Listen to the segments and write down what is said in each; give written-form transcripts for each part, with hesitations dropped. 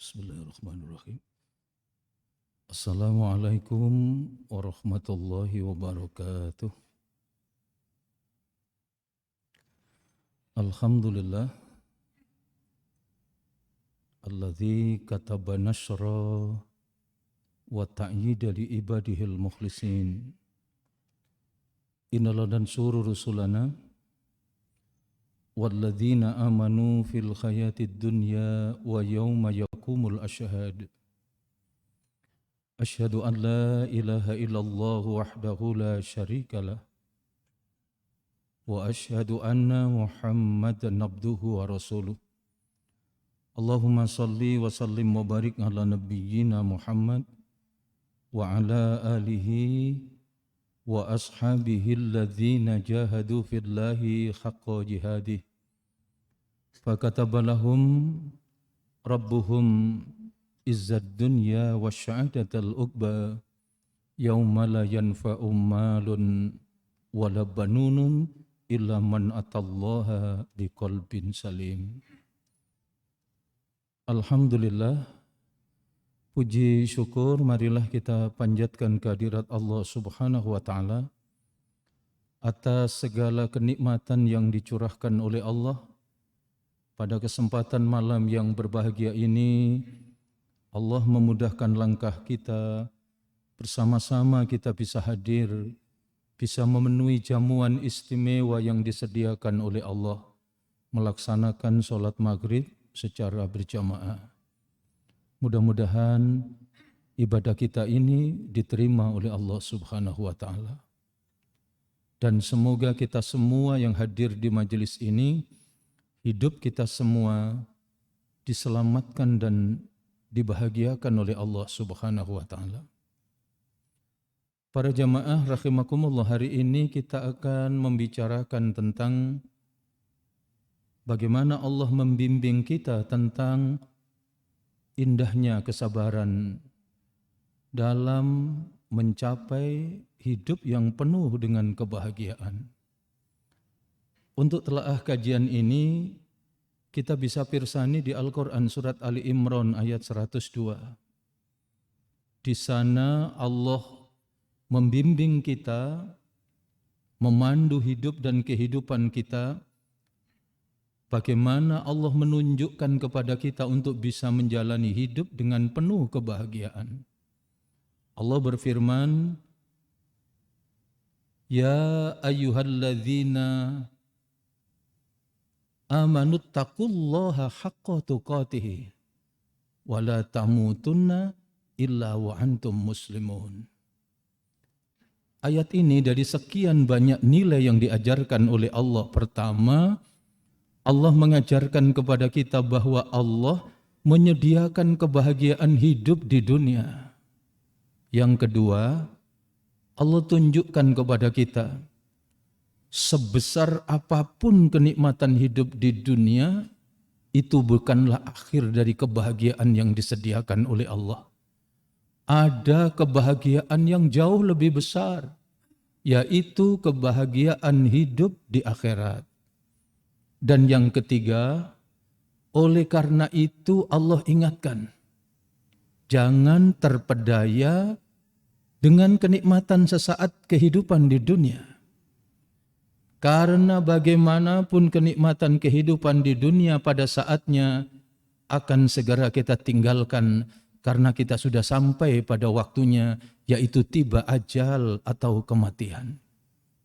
Bismillahirrahmanirrahim. Assalamualaikum warahmatullahi wabarakatuh. Alhamdulillah alladzi kataba nasra wa ta'yida li ibadihil mukhlisin. Inna lanansuru rusulana walladzina amanu fil hayatid dunya wa yawma yaqumul ashhad. Asyhadu an la ilaha illallah wahdahu la syarika lah wa asyhadu anna Muhammadan abduhu wa rasuluh. Allahumma salli wa sallim wa barik ala nabiyyina Muhammad wa ala alihi wa ashabihi alladhina jahadu fillahi haqqa jihadih. Fakataba lahum rabbuhum izzad dunya wa sya'adatal uqba yawma la yanfa'u malun wala banunun illa man atallaha biqalbin salim. Alhamdulillah, puji syukur marilah kita panjatkan kehadirat Allah Subhanahu wa taala atas segala kenikmatan yang dicurahkan oleh Allah. Pada kesempatan malam yang berbahagia ini, Allah memudahkan langkah kita, bersama-sama kita bisa hadir, bisa memenuhi jamuan istimewa yang disediakan oleh Allah, melaksanakan sholat maghrib secara berjamaah. Mudah-mudahan ibadah kita ini diterima oleh Allah Subhanahu wa taala. Dan semoga kita semua yang hadir di majelis ini, hidup kita semua diselamatkan dan dibahagiakan oleh Allah Subhanahu wa taala. Para jamaah rahimakumullah, hari ini kita akan membicarakan tentang bagaimana Allah membimbing kita tentang indahnya kesabaran dalam mencapai hidup yang penuh dengan kebahagiaan. Untuk telaah kajian ini, kita bisa pirsani di Al-Quran surat Ali Imran ayat 102. Di sana Allah membimbing kita, memandu hidup dan kehidupan kita, bagaimana Allah menunjukkan kepada kita untuk bisa menjalani hidup dengan penuh kebahagiaan. Allah berfirman, Ya ayyuhalladzina amanu taqullaha haqqa tuqatih wa la tamutunna illa wa antum muslimun. Ayat ini dari sekian banyak nilai yang diajarkan oleh Allah. Pertama, Allah mengajarkan kepada kita bahwa Allah menyediakan kebahagiaan hidup di dunia. Yang kedua, Allah tunjukkan kepada kita, sebesar apapun kenikmatan hidup di dunia, itu bukanlah akhir dari kebahagiaan yang disediakan oleh Allah. Ada kebahagiaan yang jauh lebih besar, yaitu kebahagiaan hidup di akhirat. Dan yang ketiga, oleh karena itu Allah ingatkan, jangan terpedaya dengan kenikmatan sesaat kehidupan di dunia. Karena bagaimanapun kenikmatan kehidupan di dunia pada saatnya akan segera kita tinggalkan karena kita sudah sampai pada waktunya, yaitu tiba ajal atau kematian.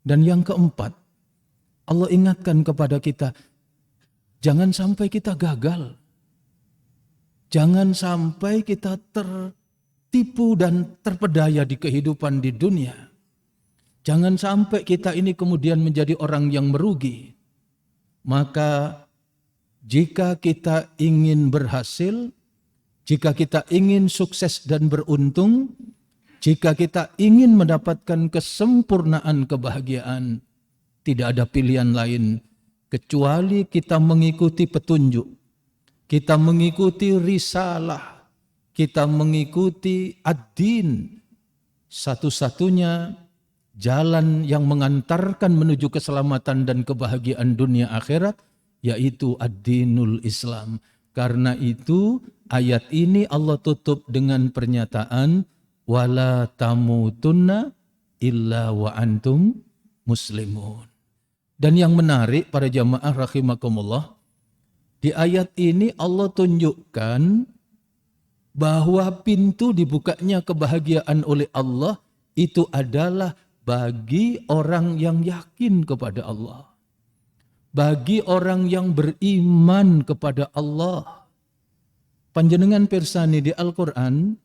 Dan yang keempat, Allah ingatkan kepada kita, jangan sampai kita gagal. Jangan sampai kita tertipu dan terpedaya di kehidupan di dunia. Jangan sampai kita ini kemudian menjadi orang yang merugi. Maka jika kita ingin berhasil, jika kita ingin sukses dan beruntung, jika kita ingin mendapatkan kesempurnaan kebahagiaan, tidak ada pilihan lain kecuali kita mengikuti petunjuk, kita mengikuti risalah, kita mengikuti ad-din. Satu-satunya jalan yang mengantarkan menuju keselamatan dan kebahagiaan dunia akhirat, yaitu ad-dinul Islam, Karena itu ayat ini Allah tutup dengan pernyataan wala tamutunna illa wa antum muslimun. Dan yang menarik para jamaah rahimakumullah, di ayat ini Allah tunjukkan bahwa pintu dibukanya kebahagiaan oleh Allah itu adalah bagi orang yang yakin kepada Allah. Bagi orang yang beriman kepada Allah. Panjenengan pirsani di Al-Quran,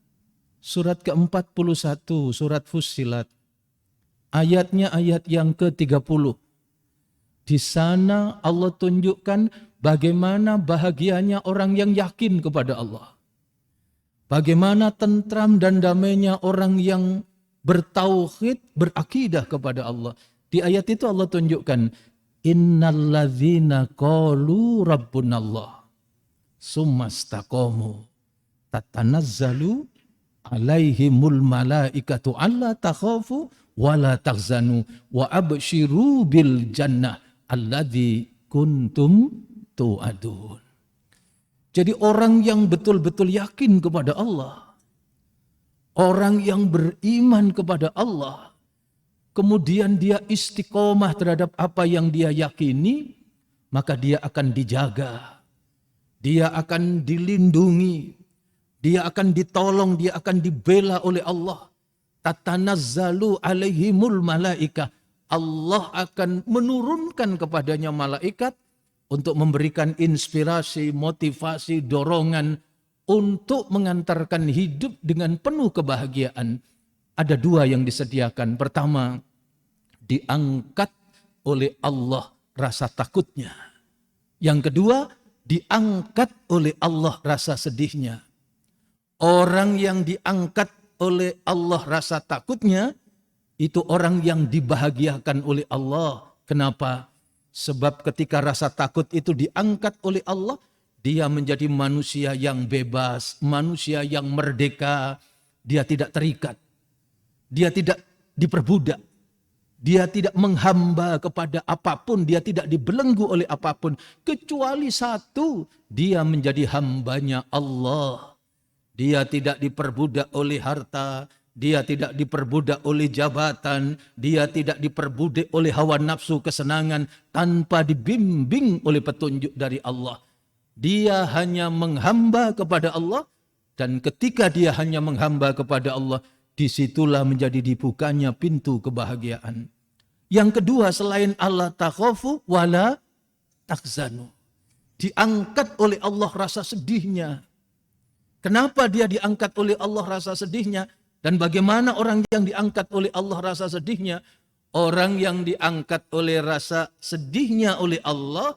surat ke-41, surat Fussilat, ayatnya ayat yang ke-30. Di sana Allah tunjukkan bagaimana bahagianya orang yang yakin kepada Allah. Bagaimana tentram dan damainya orang yang bertauhid, berakidah kepada Allah. Di ayat itu Allah tunjukkan, innalladzina qalu rabbunallah summastaqamu tatanazzalu alaihimul malaikatu alla takhafu wala tahzanu wa abshiru bil jannah alladzi kuntum tu'adun. Jadi orang yang betul-betul yakin kepada Allah, orang yang beriman kepada Allah, kemudian dia istiqomah terhadap apa yang dia yakini, maka dia akan dijaga, dia akan dilindungi, dia akan ditolong, dia akan dibela oleh Allah. Tatanazzalu alaihimul malaika. Allah akan menurunkan kepadanya malaikat untuk memberikan inspirasi, motivasi, dorongan untuk mengantarkan hidup dengan penuh kebahagiaan. Ada dua yang disediakan. Pertama, diangkat oleh Allah rasa takutnya. Yang kedua, diangkat oleh Allah rasa sedihnya. Orang yang diangkat oleh Allah rasa takutnya, itu orang yang dibahagiakan oleh Allah. Kenapa? Sebab ketika rasa takut itu diangkat oleh Allah, dia menjadi manusia yang bebas, manusia yang merdeka. Dia tidak terikat. Dia tidak diperbudak. Dia tidak menghamba kepada apapun. Dia tidak dibelenggu oleh apapun. Kecuali satu, dia menjadi hambanya Allah. Dia tidak diperbudak oleh harta. Dia tidak diperbudak oleh jabatan. Dia tidak diperbudak oleh hawa nafsu kesenangan. Tanpa dibimbing oleh petunjuk dari Allah. Dia hanya menghamba kepada Allah. Dan ketika dia hanya menghamba kepada Allah, disitulah menjadi dibukanya pintu kebahagiaan. Yang kedua, selain Allah takhafu wala tahzanu. Diangkat oleh Allah rasa sedihnya. Kenapa dia diangkat oleh Allah rasa sedihnya? Dan bagaimana orang yang diangkat oleh Allah rasa sedihnya? Orang yang diangkat oleh rasa sedihnya oleh Allah,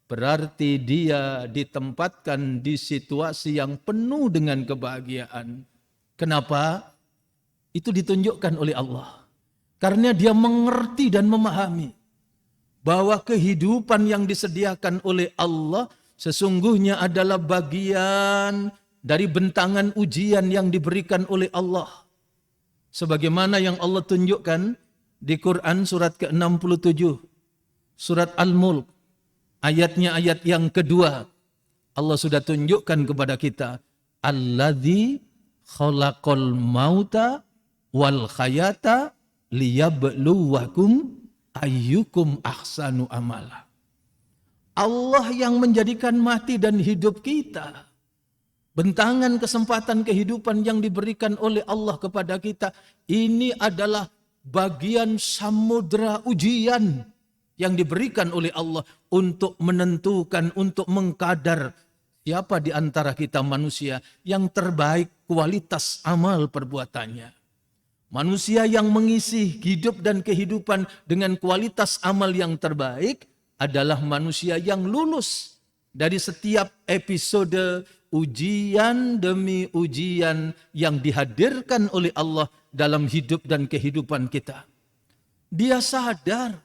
berarti dia ditempatkan di situasi yang penuh dengan kebahagiaan. Kenapa? Itu ditunjukkan oleh Allah. Karena dia mengerti dan memahami bahwa kehidupan yang disediakan oleh Allah sesungguhnya adalah bagian dari bentangan ujian yang diberikan oleh Allah. Sebagaimana yang Allah tunjukkan di Quran surat ke-67, surat Al-Mulk, ayatnya ayat yang kedua. Allah sudah tunjukkan kepada kita, alladzi khalaqal mauta wal khayata liyabluwakum ayyukum ahsanu amala. Allah yang menjadikan mati dan hidup kita. Bentangan kesempatan kehidupan yang diberikan oleh Allah kepada kita. Ini adalah bagian samudra ujian yang diberikan oleh Allah untuk menentukan, untuk mengkadar siapa di antara kita manusia yang terbaik kualitas amal perbuatannya. Manusia yang mengisi hidup dan kehidupan dengan kualitas amal yang terbaik adalah manusia yang lulus dari setiap episode ujian demi ujian yang dihadirkan oleh Allah dalam hidup dan kehidupan kita. Dia sadar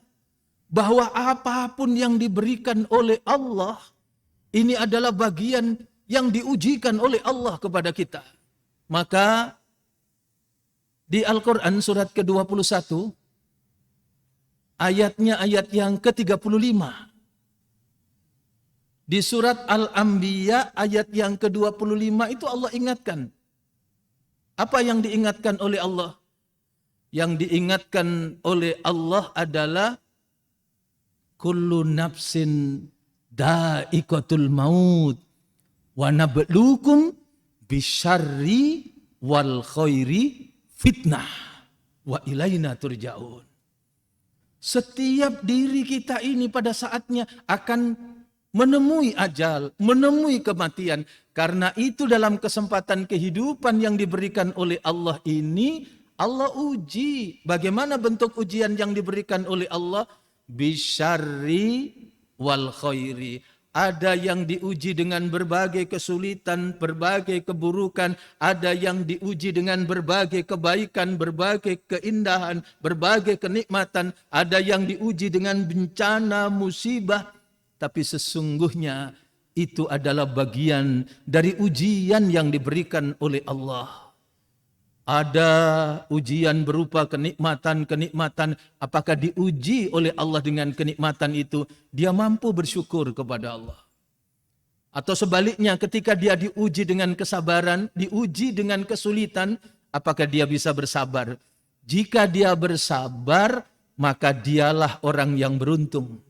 bahwa apapun yang diberikan oleh Allah, ini adalah bagian yang diujikan oleh Allah kepada kita. Maka di Al-Quran surat ke-21, ayatnya ayat yang ke-35, Di surat Al-Anbiya ayat yang ke-25 itu Allah ingatkan. Apa yang diingatkan oleh Allah? Yang diingatkan oleh Allah adalah kullu nafsin da'iqatul maut wa nabluukum bisyarri wal khairi fitnah wa ilaina turja'un. Setiap diri kita ini pada saatnya akan menemui ajal, menemui kematian. Karena itu dalam kesempatan kehidupan yang diberikan oleh Allah ini, Allah uji. Bagaimana bentuk ujian yang diberikan oleh Allah? Bisyarri wal khairi. Ada yang diuji dengan berbagai kesulitan, berbagai keburukan. Ada yang diuji dengan berbagai kebaikan, berbagai keindahan, berbagai kenikmatan. Ada yang diuji dengan bencana, musibah. Tapi sesungguhnya itu adalah bagian dari ujian yang diberikan oleh Allah. Ada ujian berupa kenikmatan-kenikmatan. Apakah diuji oleh Allah dengan kenikmatan itu? Dia mampu bersyukur kepada Allah. Atau sebaliknya ketika dia diuji dengan kesabaran, diuji dengan kesulitan, apakah dia bisa bersabar? Jika dia bersabar, maka dialah orang yang beruntung.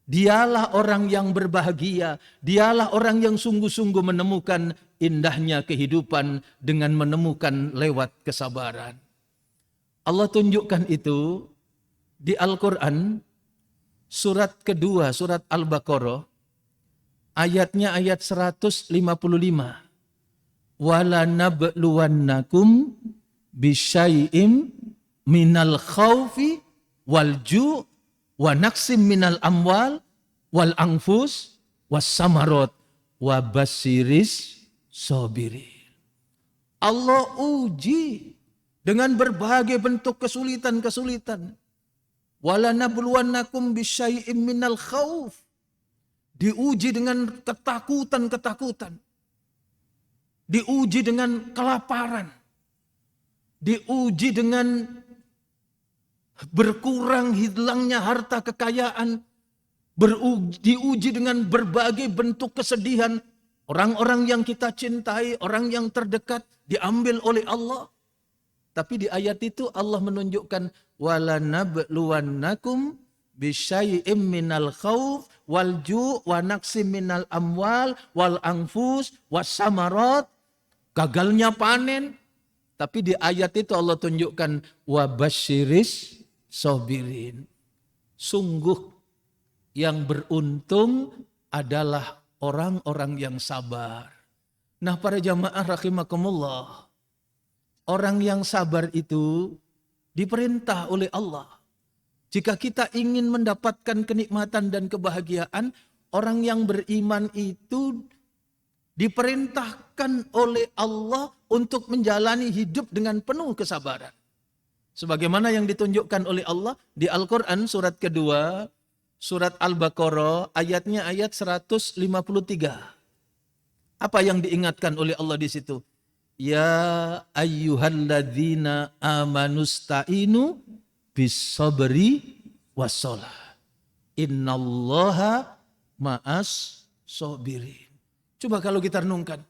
Dialah orang yang berbahagia. Dialah orang yang sungguh-sungguh menemukan indahnya kehidupan dengan menemukan lewat kesabaran. Allah tunjukkan itu di Al-Quran surat kedua, surat Al-Baqarah, ayatnya ayat 155. Wala nabluwannakum bisyai'im minal khawfi wal ju' wa naqsim minal amwal wal anfus was samarot wa basiris sabirin. Allah uji dengan berbagai bentuk kesulitan-kesulitan. Wala nabluwannakum bisyai'im minal khauf. Diuji dengan ketakutan-ketakutan. Diuji dengan kelaparan. Diuji dengan berkurang hilangnya harta kekayaan, diuji dengan berbagai bentuk kesedihan. Orang-orang yang kita cintai, orang yang terdekat diambil oleh Allah. Tapi di ayat itu Allah menunjukkan wala nabluwannakum bisyai'im minal khauf wal ju' wa naqsim minal amwal wal anfus was samarat. Gagalnya panen. Tapi di ayat itu Allah tunjukkan wa basyiris sabirin. Sungguh yang beruntung adalah orang-orang yang sabar. Nah, para jamaah rahimakumullah, orang yang sabar itu diperintah oleh Allah. Jika kita ingin mendapatkan kenikmatan dan kebahagiaan, orang yang beriman itu diperintahkan oleh Allah untuk menjalani hidup dengan penuh kesabaran. Sebagaimana yang ditunjukkan oleh Allah di Al-Quran surat kedua, surat Al-Baqarah, ayatnya ayat 153. Apa yang diingatkan oleh Allah di situ? Ya ayyuhalladzina amanusta'inu bis-sabri was-shalah. Innallaha ma'as sabirin. Coba kalau kita renungkan.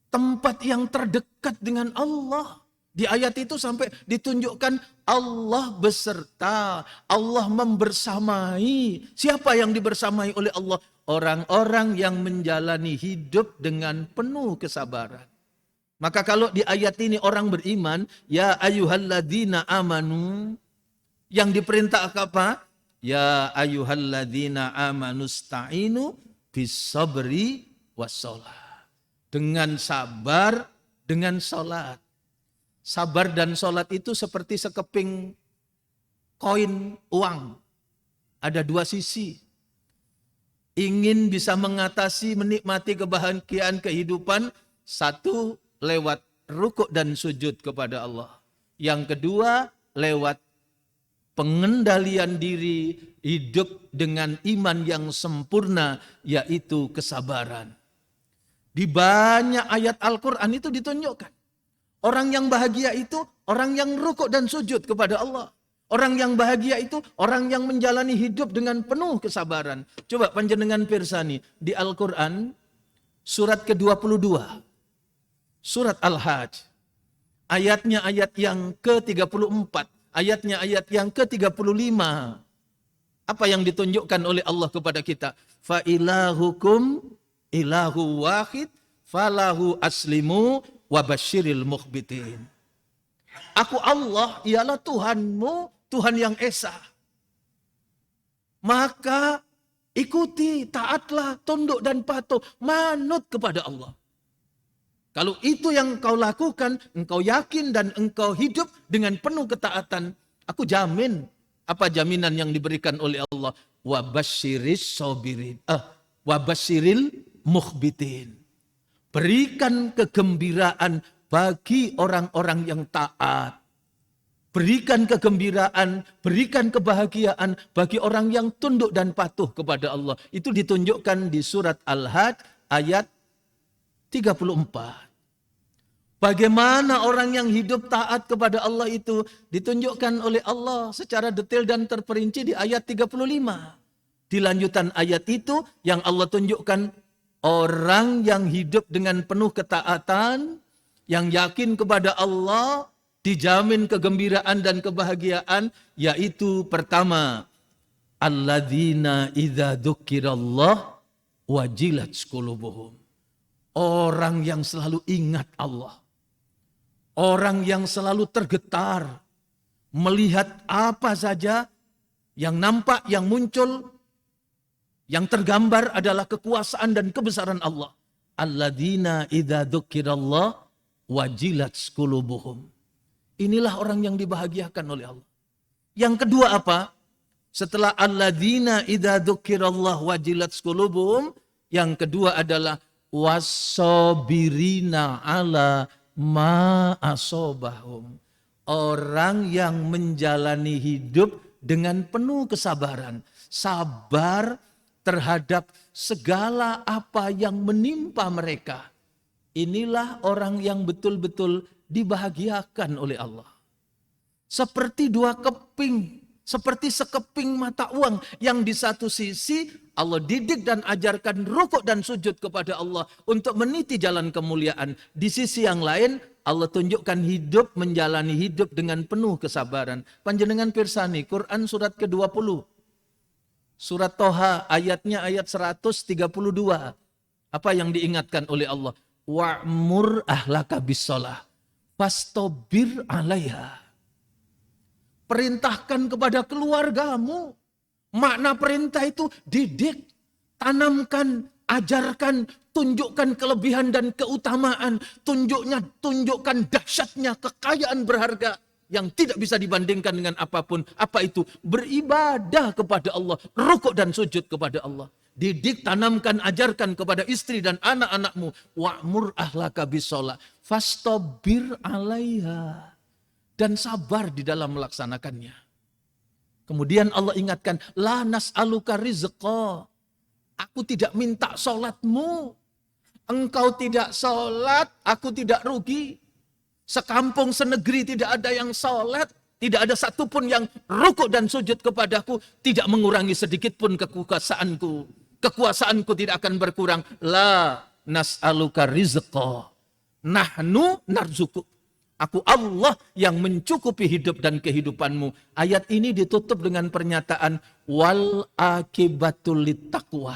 Tempat yang terdekat dengan Allah. Di ayat itu sampai ditunjukkan Allah beserta, Allah membersamai. Siapa yang dibersamai oleh Allah? Orang-orang yang menjalani hidup dengan penuh kesabaran. Maka kalau di ayat ini orang beriman, ya ayyuhalladzina amanu, yang diperintah apa? Ya ayyuhalladzina amanusta'inu bis-sabri was-shalah. Dengan sabar, dengan salat. Sabar dan salat itu seperti sekeping koin uang. Ada dua sisi. Ingin bisa mengatasi, menikmati kebahagiaan kehidupan, satu lewat rukuk dan sujud kepada Allah. Yang kedua lewat pengendalian diri, hidup dengan iman yang sempurna, yaitu kesabaran. Di banyak ayat Al-Quran itu ditunjukkan. Orang yang bahagia itu orang yang rukuk dan sujud kepada Allah. Orang yang bahagia itu orang yang menjalani hidup dengan penuh kesabaran. Coba panjenengan pirsani di Al-Quran surat ke-22. Surat Al-Hajj. Ayatnya ayat yang ke-34. Ayatnya ayat yang ke-35. Apa yang ditunjukkan oleh Allah kepada kita? Fa ilahukum ilahu wahid falahu aslimu wa basyiril mukhbitin. Aku Allah ialah Tuhanmu, Tuhan yang Esa. Maka ikuti, taatlah, tunduk dan patuh, manut kepada Allah. Kalau itu yang kau lakukan, engkau yakin dan engkau hidup dengan penuh ketaatan, aku jamin. Apa jaminan yang diberikan oleh Allah? Wa basyiris sabirin. Wa basyiril mukhbitin. Berikan kegembiraan bagi orang-orang yang taat. Berikan kegembiraan, berikan kebahagiaan bagi orang yang tunduk dan patuh kepada Allah. Itu ditunjukkan di surat Al-Hajj ayat 34. Bagaimana orang yang hidup taat kepada Allah itu ditunjukkan oleh Allah secara detail dan terperinci di ayat 35. Di lanjutan ayat itu yang Allah tunjukkan orang yang hidup dengan penuh ketaatan, yang yakin kepada Allah, dijamin kegembiraan dan kebahagiaan, yaitu pertama, alladzina idza dzukirallah wajilat qulubuhum. Orang yang selalu ingat Allah. Orang yang selalu tergetar melihat apa saja yang nampak, yang muncul, yang tergambar adalah kekuasaan dan kebesaran Allah. Alladzina idza dzukirallah wajilat qulubuhum. Inilah orang yang dibahagiakan oleh Allah. Yang kedua apa? Setelah alladzina idza dzukirallah wajilat qulubuhum, yang kedua adalah wasabirina ala ma asobahum. Orang yang menjalani hidup dengan penuh kesabaran. Sabar terhadap segala apa yang menimpa mereka. Inilah orang yang betul-betul dibahagiakan oleh Allah. Seperti dua keping, seperti sekeping mata uang yang di satu sisi Allah didik dan ajarkan rukuk dan sujud kepada Allah untuk meniti jalan kemuliaan. Di sisi yang lain Allah tunjukkan hidup, menjalani hidup dengan penuh kesabaran. Panjenengan pirsani Quran surat ke-20. Surat Toha ayatnya ayat 132. Apa yang diingatkan oleh Allah? Wa'mur ahlaka bis-shalah fastobir 'alaiha. Perintahkan kepada keluargamu. Makna perintah itu didik, tanamkan, ajarkan, tunjukkan kelebihan dan keutamaan, tunjukkan dahsyatnya kekayaan berharga yang tidak bisa dibandingkan dengan apapun. Apa itu? Beribadah kepada Allah, rukuk dan sujud kepada Allah. Didik, tanamkan, ajarkan kepada istri dan anak-anakmu. Wa'mur ahlaka bis-shalah fastabir 'alaiha. Dan sabar di dalam melaksanakannya. Kemudian Allah ingatkan, la nas'aluka rizqa. Aku tidak minta sholatmu. Engkau tidak sholat, aku tidak rugi. Sekampung senegeri tidak ada yang sholat. Tidak ada satupun yang rukuk dan sujud kepadaku. Tidak mengurangi sedikit pun kekuasaanku. Kekuasaanku tidak akan berkurang. La nas'aluka rizqa. Nahnu narzukuk. Aku Allah yang mencukupi hidup dan kehidupanmu. Ayat ini ditutup dengan pernyataan wal akibatul littaqwa.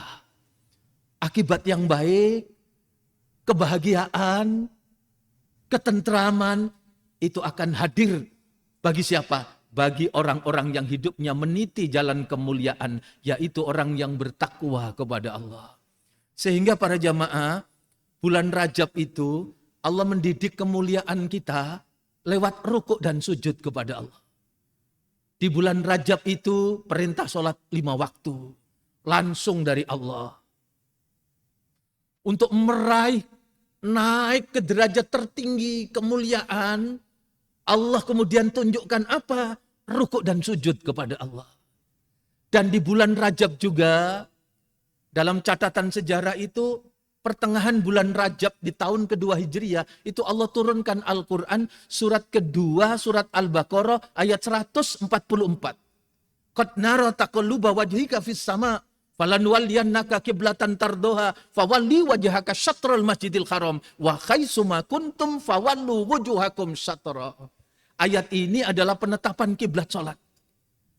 Akibat yang baik, kebahagiaan, ketentraman itu akan hadir bagi siapa? Bagi orang-orang yang hidupnya meniti jalan kemuliaan, yaitu orang yang bertakwa kepada Allah. Sehingga para jamaah, bulan Rajab itu Allah mendidik kemuliaan kita lewat rukuk dan sujud kepada Allah. Di bulan Rajab itu perintah sholat 5 waktu. Langsung dari Allah. Untuk meraih, naik ke derajat tertinggi kemuliaan, Allah kemudian tunjukkan apa? Rukuk dan sujud kepada Allah. Dan di bulan Rajab juga, dalam catatan sejarah itu, pertengahan bulan Rajab di tahun kedua Hijriah, itu Allah turunkan Al-Quran, surat kedua, surat Al-Baqarah, ayat 144. Qad nara taqalluba wajhika fis sama, falanwalliyannaka qiblatan tardoha, fawalli wajhaka syatral masjidil haram, wa khaitsuma kuntum fawallu wujuhakum syatra. Ayat ini adalah penetapan kiblat salat.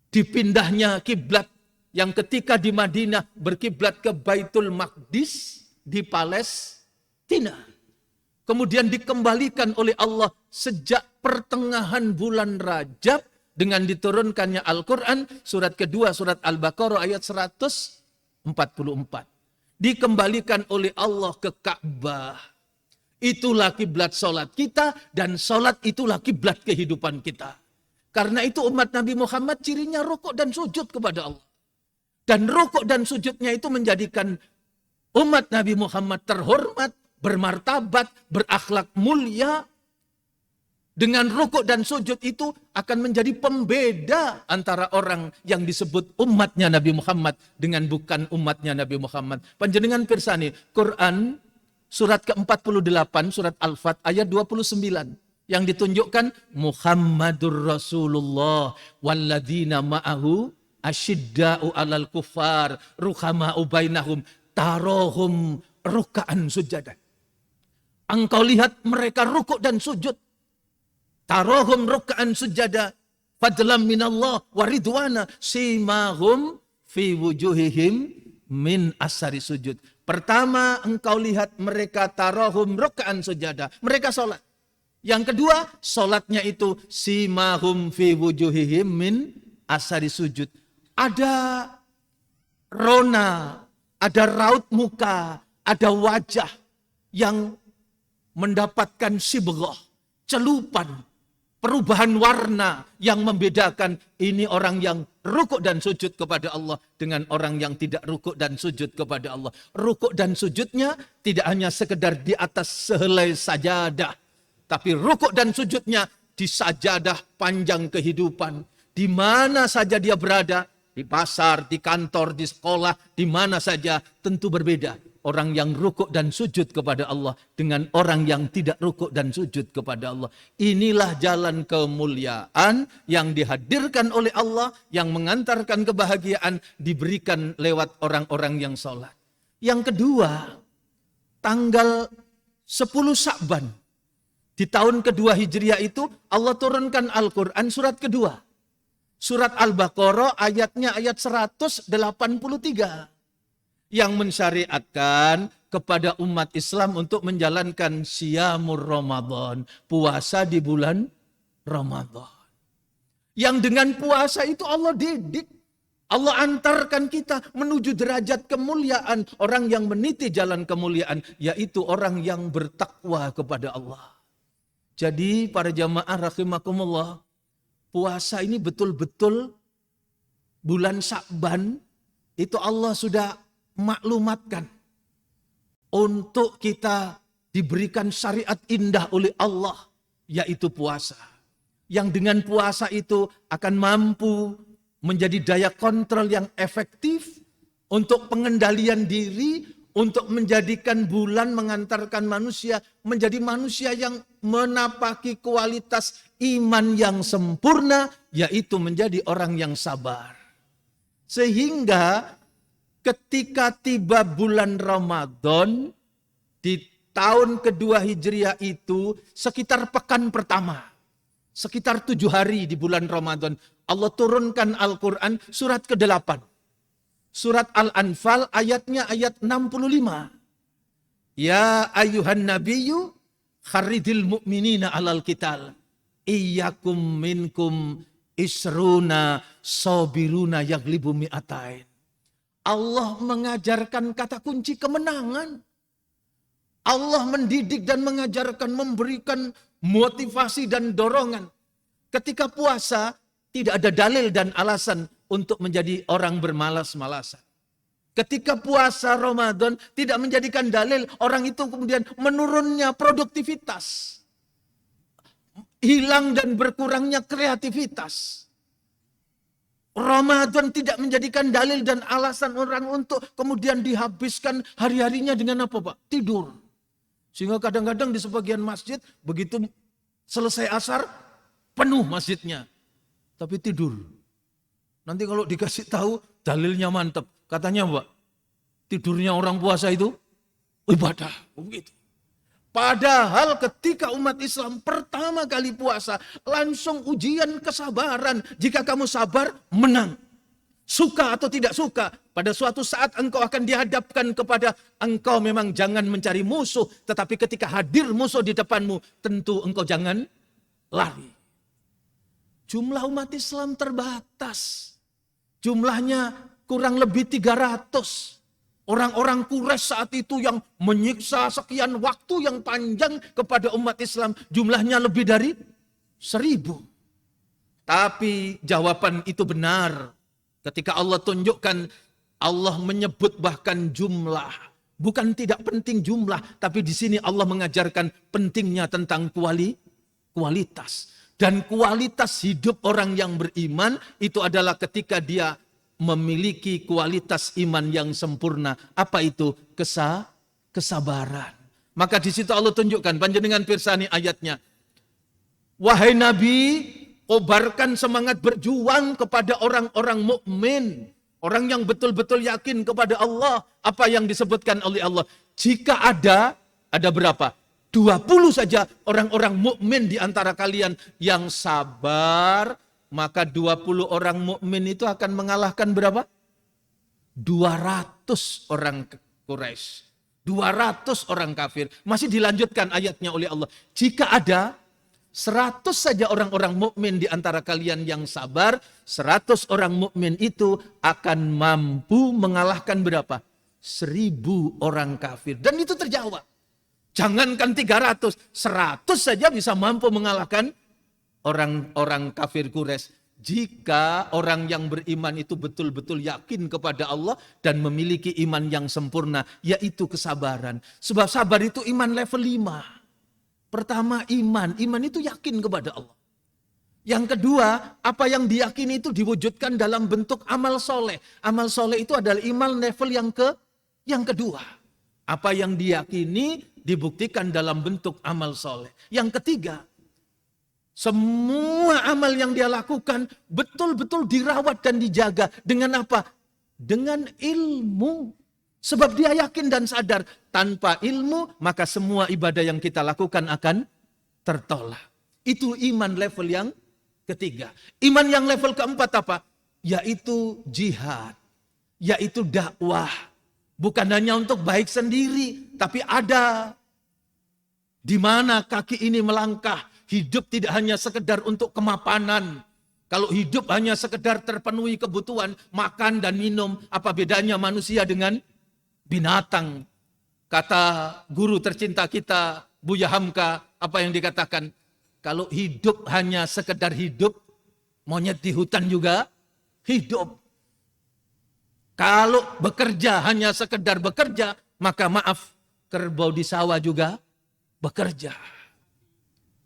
Dipindahnya kiblat yang ketika di Madinah berkiblat ke Baitul Maqdis di Palestina. Kemudian dikembalikan oleh Allah sejak pertengahan bulan Rajab dengan diturunkannya Al-Quran, surat kedua, surat Al-Baqarah ayat 144. Dikembalikan oleh Allah ke Ka'bah. Itulah kiblat salat kita, dan salat itulah kiblat kehidupan kita. Karena itu umat Nabi Muhammad cirinya rukuk dan sujud kepada Allah. Dan rukuk dan sujudnya itu menjadikan umat Nabi Muhammad terhormat, bermartabat, berakhlak mulia. Dengan rukuk dan sujud itu akan menjadi pembeda antara orang yang disebut umatnya Nabi Muhammad dengan bukan umatnya Nabi Muhammad. Panjenengan pirsani, Quran surat ke-48, surat Al-Fat ayat 29. Yang ditunjukkan Muhammadur Rasulullah walladzina ma'ahu asyidda'u alal kufar ruhama'u bainahum tarohum ruka'an sujadan. Engkau lihat mereka rukuk dan sujud. Tarohum ruka'an sujada. Fadlam minallah waridwana simahum fi wujuhihim min asari sujud. Pertama, engkau lihat mereka tarohum ruka'an sujada. Mereka sholat. Yang kedua, sholatnya itu simahum fi wujuhihim min asari sujud. Ada rona, ada raut muka, ada wajah yang mendapatkan sibghah, celupan, perubahan warna yang membedakan ini orang yang rukuk dan sujud kepada Allah dengan orang yang tidak rukuk dan sujud kepada Allah. Rukuk dan sujudnya tidak hanya sekedar di atas sehelai sajadah, tapi rukuk dan sujudnya di sajadah panjang kehidupan. Di mana saja dia berada, di pasar, di kantor, di sekolah, di mana saja, tentu berbeda. Orang yang rukuk dan sujud kepada Allah dengan orang yang tidak rukuk dan sujud kepada Allah. Inilah jalan kemuliaan yang dihadirkan oleh Allah, yang mengantarkan kebahagiaan diberikan lewat orang-orang yang sholat. Yang kedua, tanggal 10 Sya'ban. Di tahun kedua Hijriah itu Allah turunkan Al-Quran surat kedua. Surat Al-Baqarah ayatnya ayat 183. Yang mensyariatkan kepada umat Islam untuk menjalankan Siyamur Ramadan. Puasa di bulan Ramadan. Yang dengan puasa itu Allah didik. Allah antarkan kita menuju derajat kemuliaan. Orang yang meniti jalan kemuliaan. Yaitu orang yang bertakwa kepada Allah. Jadi para jamaah rahimakumullah. Puasa ini betul-betul bulan Sya'ban itu Allah sudah maklumatkan untuk kita diberikan syariat indah oleh Allah, yaitu puasa. Yang dengan puasa itu akan mampu menjadi daya kontrol yang efektif untuk pengendalian diri, untuk menjadikan bulan mengantarkan manusia menjadi manusia yang menapaki kualitas iman yang sempurna, yaitu menjadi orang yang sabar. Sehingga ketika tiba bulan Ramadan di tahun kedua Hijriah itu sekitar pekan pertama, sekitar 7 hari di bulan Ramadan, Allah turunkan Al-Quran surat ke-8. Surat Al-Anfal ayatnya ayat 65. Ya ayuhan nabiyyu kharidil mu'minina alal qital. Iyyakum minkum isruna sabiruna yaglibu mi'atain. Allah mengajarkan kata kunci kemenangan. Allah mendidik dan mengajarkan, memberikan motivasi dan dorongan. Ketika puasa tidak ada dalil dan alasan untuk menjadi orang bermalas-malasan. Ketika puasa Ramadan tidak menjadikan dalil orang itu kemudian menurunnya produktivitas. Hilang dan berkurangnya kreativitas. Ramadan tidak menjadikan dalil dan alasan orang untuk kemudian dihabiskan hari-harinya dengan apa, Pak? Tidur. Sehingga kadang-kadang di sebagian masjid begitu selesai asar penuh masjidnya. Tapi tidur. Nanti kalau dikasih tahu dalilnya mantap. Katanya, Pak, tidurnya orang puasa itu ibadah. Begitu. Padahal ketika umat Islam pertama kali puasa, langsung ujian kesabaran. Jika kamu sabar, menang. Suka atau tidak suka, pada suatu saat engkau akan dihadapkan kepada engkau memang jangan mencari musuh. Tetapi ketika hadir musuh di depanmu, tentu engkau jangan lari. Jumlah umat Islam terbatas. Jumlahnya kurang lebih 300. Orang-orang Quraisy saat itu yang menyiksa sekian waktu yang panjang kepada umat Islam. Jumlahnya lebih dari 1000. Tapi jawaban itu benar. Ketika Allah tunjukkan, Allah menyebut bahkan jumlah. Bukan tidak penting jumlah. Tapi di sini Allah mengajarkan pentingnya tentang kualitas. Dan kualitas hidup orang yang beriman itu adalah ketika dia memiliki kualitas iman yang sempurna. Apa itu? Kesabaran. Maka di situ Allah tunjukkan, panjenengan pirsani ayatnya. Wahai Nabi, kobarkan semangat berjuang kepada orang-orang mukmin, orang yang betul-betul yakin kepada Allah. Apa yang disebutkan oleh Allah? Jika ada berapa? 20 saja orang-orang mukmin di antara kalian yang sabar, maka 20 orang mukmin itu akan mengalahkan berapa? 200 orang Quraisy. 200 orang kafir. Masih dilanjutkan ayatnya oleh Allah. Jika ada 100 saja orang-orang mukmin di antara kalian yang sabar, 100 orang mukmin itu akan mampu mengalahkan berapa? 1000 orang kafir. Dan itu terjawab. Jangankan 300, 100 saja bisa mampu mengalahkan orang-orang kafir Quraisy. Jika orang yang beriman itu betul-betul yakin kepada Allah dan memiliki iman yang sempurna, yaitu kesabaran. Sebab sabar itu iman level 5. Pertama iman itu yakin kepada Allah. Yang kedua, apa yang diyakini itu diwujudkan dalam bentuk amal soleh. Amal soleh itu adalah iman level yang kedua. Apa yang diyakini dibuktikan dalam bentuk amal soleh. Yang ketiga, semua amal yang dia lakukan betul-betul dirawat dan dijaga. Dengan apa? Dengan ilmu. Sebab dia yakin dan sadar tanpa ilmu maka semua ibadah yang kita lakukan akan tertolak. Itu iman level yang ketiga. Iman yang level keempat apa? Yaitu jihad. Yaitu dakwah. Bukan hanya untuk baik sendiri, tapi ada di mana kaki ini melangkah. Hidup tidak hanya sekedar untuk kemapanan. Kalau hidup hanya sekedar terpenuhi kebutuhan makan dan minum, apa bedanya manusia dengan binatang? Kata guru tercinta kita, Buya Hamka, apa yang dikatakan? Kalau hidup hanya sekedar hidup, monyet di hutan juga hidup. Kalau bekerja hanya sekedar bekerja, maka maaf, kerbau di sawah juga bekerja.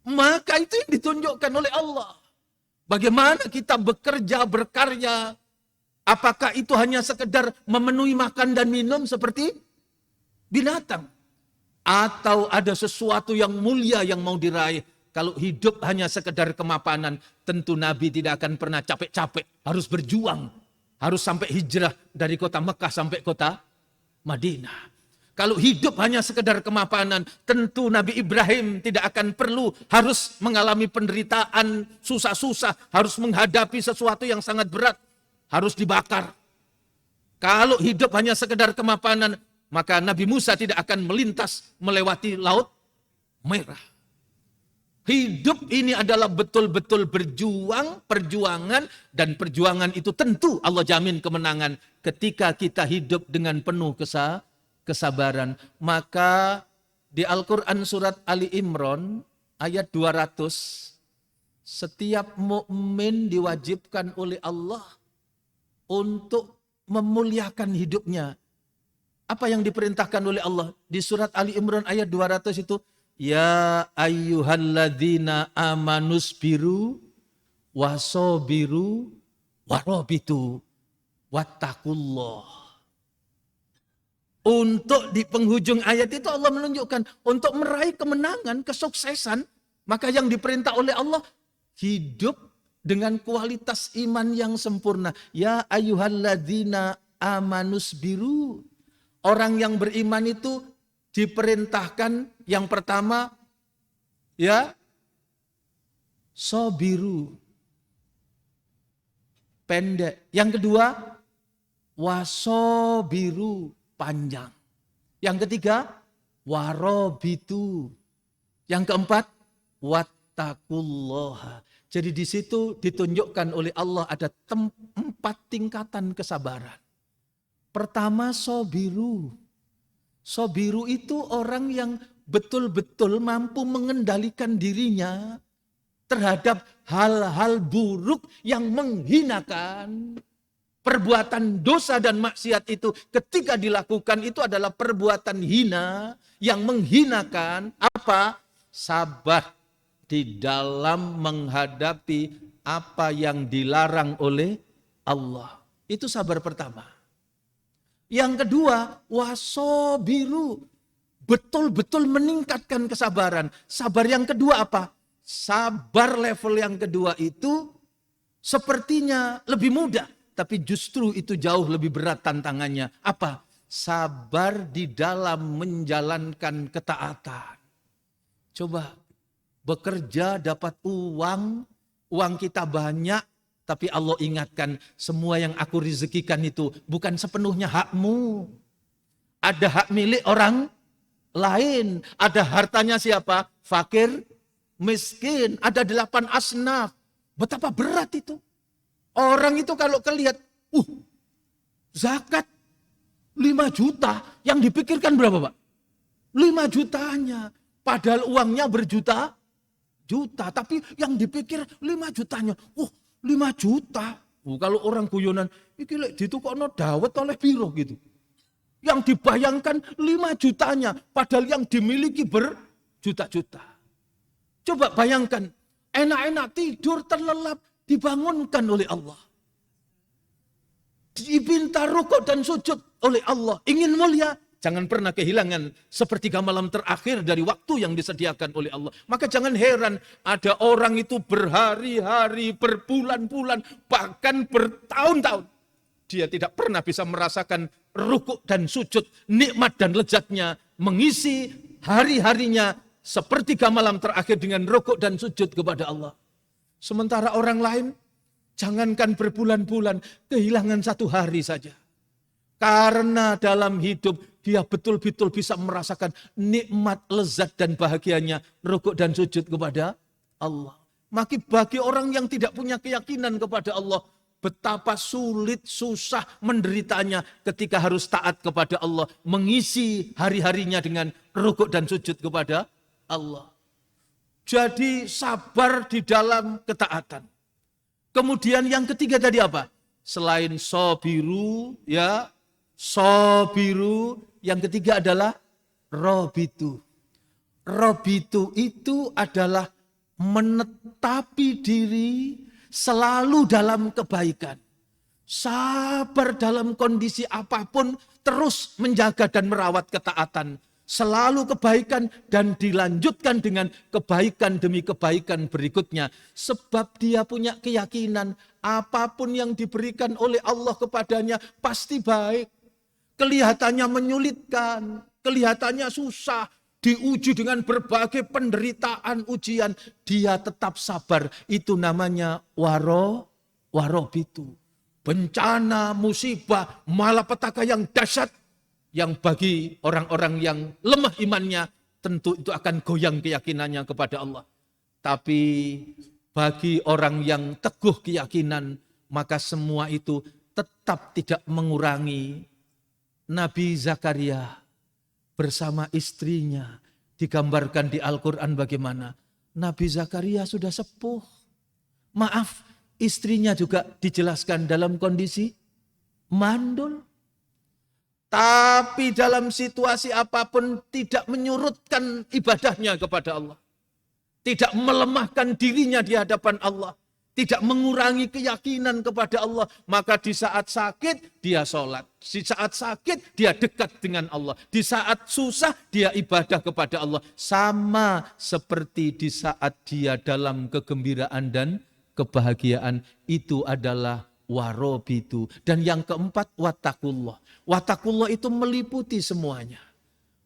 Maka itu yang ditunjukkan oleh Allah. Bagaimana kita bekerja, berkarya. Apakah itu hanya sekedar memenuhi makan dan minum seperti binatang? Atau ada sesuatu yang mulia yang mau diraih? Kalau hidup hanya sekedar kemapanan, tentu Nabi tidak akan pernah capek-capek. Harus berjuang. Harus sampai hijrah dari kota Mekah sampai kota Madinah. Kalau hidup hanya sekedar kemapanan, tentu Nabi Ibrahim tidak akan perlu harus mengalami penderitaan, susah-susah, harus menghadapi sesuatu yang sangat berat, harus dibakar. Kalau hidup hanya sekedar kemapanan, maka Nabi Musa tidak akan melintas melewati Laut Merah. Hidup ini adalah betul-betul perjuangan, dan perjuangan itu tentu Allah jamin kemenangan ketika kita hidup dengan penuh kesabaran. Maka di Al-Quran surat Ali Imran ayat 200, setiap mukmin diwajibkan oleh Allah untuk memuliakan hidupnya. Apa yang diperintahkan oleh Allah? Di surat Ali Imran ayat 200 itu, ya ayyuhalladzina amanusbiru wasobiru warabitu wattaqullah. Untuk di penghujung ayat itu Allah menunjukkan untuk meraih kemenangan, kesuksesan, maka yang diperintah oleh Allah hidup dengan kualitas iman yang sempurna. Ya ayyuhalladzina amanus biru. Orang yang beriman itu diperintahkan yang pertama ya sobiru, pendek. Yang kedua wasobiru, panjang. Yang ketiga warobitu. Yang keempat wattaqullaha. Jadi di situ ditunjukkan oleh Allah ada 4 tingkatan kesabaran. Pertama sobiru. Sobiru itu orang yang betul-betul mampu mengendalikan dirinya terhadap hal-hal buruk yang menghinakan. Perbuatan dosa dan maksiat itu ketika dilakukan itu adalah perbuatan hina yang menghinakan. Apa? Sabar di dalam menghadapi apa yang dilarang oleh Allah. Itu sabar pertama. Yang kedua, wasobiru. Betul-betul meningkatkan kesabaran. Sabar yang kedua apa? Sabar level yang kedua itu sepertinya lebih mudah. Tapi justru itu jauh lebih berat tantangannya. Apa? Sabar di dalam menjalankan ketaatan. Coba bekerja dapat uang kita banyak. Tapi Allah ingatkan, semua yang aku rezekikan itu bukan sepenuhnya hakmu. Ada hak milik orang lain. Ada hartanya siapa? Fakir, miskin. Ada 8 asnaf. Betapa berat itu. Orang itu kalau kelihat, zakat 5 juta. Yang dipikirkan berapa Pak? 5 jutanya. Padahal uangnya berjuta-juta. Tapi yang dipikir 5 jutanya. 5 juta. Kalau orang guyonan, iki lek ditukokno dawet oleh piro gitu. Yang dibayangkan 5 jutanya, padahal yang dimiliki berjuta-juta. Coba bayangkan, enak-enak tidur terlelap, dibangunkan oleh Allah. Dipinta rukuk dan sujud oleh Allah. Ingin mulia, jangan pernah kehilangan sepertiga malam terakhir dari waktu yang disediakan oleh Allah. Maka jangan heran ada orang itu berhari-hari, berbulan-bulan, bahkan bertahun-tahun. Dia tidak pernah bisa merasakan rukuk dan sujud, nikmat dan lezatnya. Mengisi hari-harinya sepertiga malam terakhir dengan rukuk dan sujud kepada Allah. Sementara orang lain, jangankan berbulan-bulan, kehilangan 1 hari saja. Karena dalam hidup dia betul-betul bisa merasakan nikmat, lezat dan bahagianya rukuk dan sujud kepada Allah. Maka bagi orang yang tidak punya keyakinan kepada Allah, betapa sulit, susah, menderitanya ketika harus taat kepada Allah, mengisi hari-harinya dengan rukuk dan sujud kepada Allah. Jadi sabar di dalam ketaatan. Kemudian yang ketiga tadi apa? Selain sobiru, ya, sobiru, yang ketiga adalah robitu. Robitu itu adalah menetapi diri selalu dalam kebaikan. Sabar dalam kondisi apapun, terus menjaga dan merawat ketaatan. Selalu kebaikan dan dilanjutkan dengan kebaikan demi kebaikan berikutnya. Sebab dia punya keyakinan apapun yang diberikan oleh Allah kepadanya pasti baik. Kelihatannya menyulitkan, kelihatannya susah, diuji dengan berbagai penderitaan, ujian. Dia tetap sabar, itu namanya warobitu. Bencana, musibah, malapetaka yang dahsyat, yang bagi orang-orang yang lemah imannya, tentu itu akan goyang keyakinannya kepada Allah. Tapi bagi orang yang teguh keyakinan, maka semua itu tetap tidak mengurangi. Nabi Zakaria bersama istrinya digambarkan di Al-Quran bagaimana. Nabi Zakaria sudah sepuh. Maaf, istrinya juga dijelaskan dalam kondisi mandul. Tapi dalam situasi apapun tidak menyurutkan ibadahnya kepada Allah. Tidak melemahkan dirinya di hadapan Allah. tidak mengurangi keyakinan kepada Allah, maka di saat sakit dia sholat, di saat sakit dia dekat dengan Allah, di saat susah dia ibadah kepada Allah, sama seperti di saat dia dalam kegembiraan dan kebahagiaan. Itu adalah warobitu. Dan yang keempat, watakullah. Watakullah itu meliputi semuanya,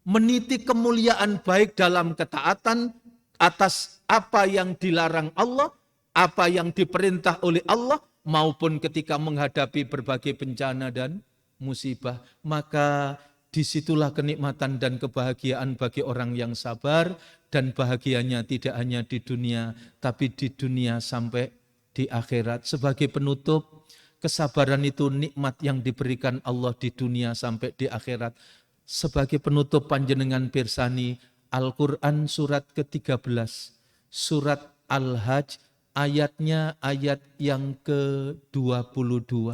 meniti kemuliaan baik dalam ketaatan atas apa yang dilarang Allah, apa yang diperintah oleh Allah, maupun ketika menghadapi berbagai bencana dan musibah. Maka disitulah kenikmatan dan kebahagiaan bagi orang yang sabar, dan bahagianya tidak hanya di dunia, tapi di dunia sampai di akhirat. Sebagai penutup, kesabaran itu nikmat yang diberikan Allah di dunia sampai di akhirat. Sebagai penutup panjenengan pirsani Al-Quran surat ke-13, surat Al-Hajj, ayatnya ayat yang ke-22.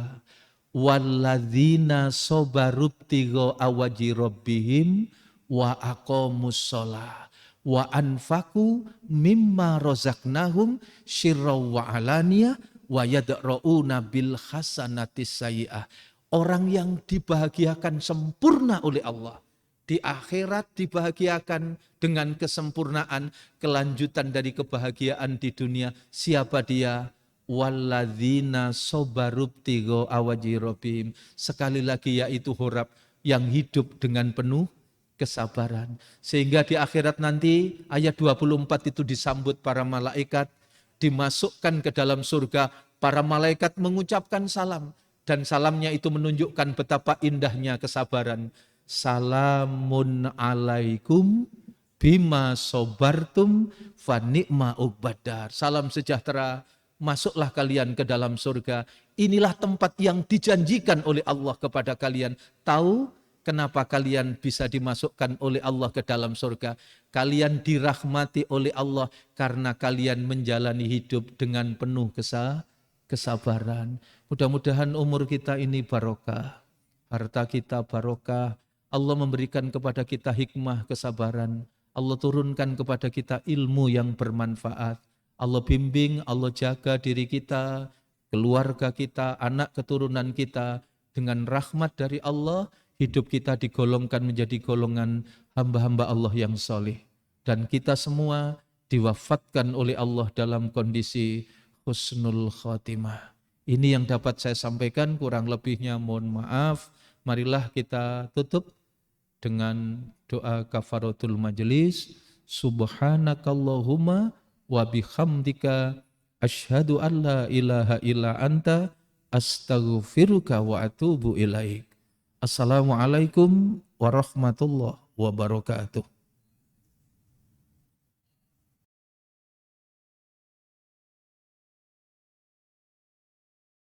Walladzina sobarubtigo awaji rabbihim wa aqamus sholah wa anfaku mimma rozaknahum syirraw wa alaniyah wa yadra'una bil hasanatis sayyi'ah. Orang yang dibahagiakan sempurna oleh Allah, di akhirat dibahagiakan dengan kesempurnaan, kelanjutan dari kebahagiaan di dunia. Siapa dia? Walladzina sobarubtigo awaji rabbihim. Sekali lagi yaitu horab, yang hidup dengan penuh kesabaran. Sehingga di akhirat nanti ayat 24 itu disambut para malaikat, dimasukkan ke dalam surga. Para malaikat mengucapkan salam, dan salamnya itu menunjukkan betapa indahnya kesabaran. Salamun alaikum bima sobartum fa ni'ma uqbadar. Salam sejahtera, masuklah kalian ke dalam surga. Inilah tempat yang dijanjikan oleh Allah kepada kalian. Tahu kenapa kalian bisa dimasukkan oleh Allah ke dalam surga? Kalian dirahmati oleh Allah karena kalian menjalani hidup dengan penuh kesabaran. Mudah-mudahan umur kita ini barokah, harta kita barokah. Allah memberikan kepada kita hikmah kesabaran. Allah turunkan kepada kita ilmu yang bermanfaat. Allah bimbing, Allah jaga diri kita, keluarga kita, anak keturunan kita. Dengan rahmat dari Allah, hidup kita digolongkan menjadi golongan hamba-hamba Allah yang soleh. Dan kita semua diwafatkan oleh Allah dalam kondisi husnul khotimah. Ini yang dapat saya sampaikan, kurang lebihnya mohon maaf. Marilah kita tutup dengan doa kafaratul majelis. Subhanakallahumma wa bihamdika asyhadu an la ilaha illa anta astaghfiruka wa atubu ilaik. Assalamualaikum warahmatullahi wabarakatuh.